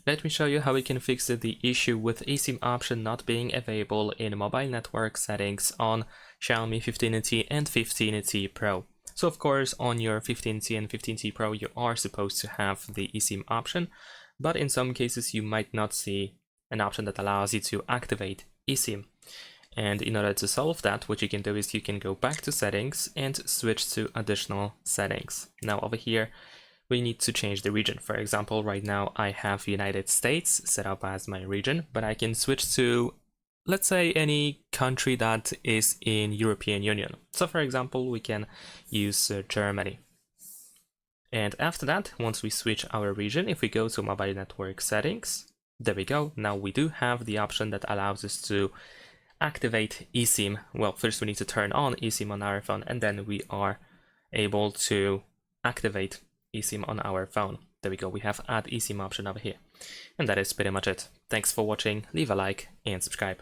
Let me show you how we can fix the issue with eSIM option not being available in mobile network settings on Xiaomi 15T and 15T Pro. So of course on your 15T and 15T Pro you are supposed to have the eSIM option, but in some cases you might not see an option that allows you to activate eSIM. And in order to solve that, what you can do is you can go back to settings and switch to additional settings. Now over here, we need to change the region. For example, right now I have United States set up as my region, but I can switch to, let's say, any country that is in European Union. So for example, we can use Germany. And after that, once we switch our region, if we go to mobile network settings, there we go. Now we do have the option that allows us to activate eSIM. Well, first we need to turn on eSIM on our phone, and then we are able to activate eSIM on our phone. There we go, we have add eSIM option over here. And that is pretty much it. Thanks for watching, leave a like and subscribe.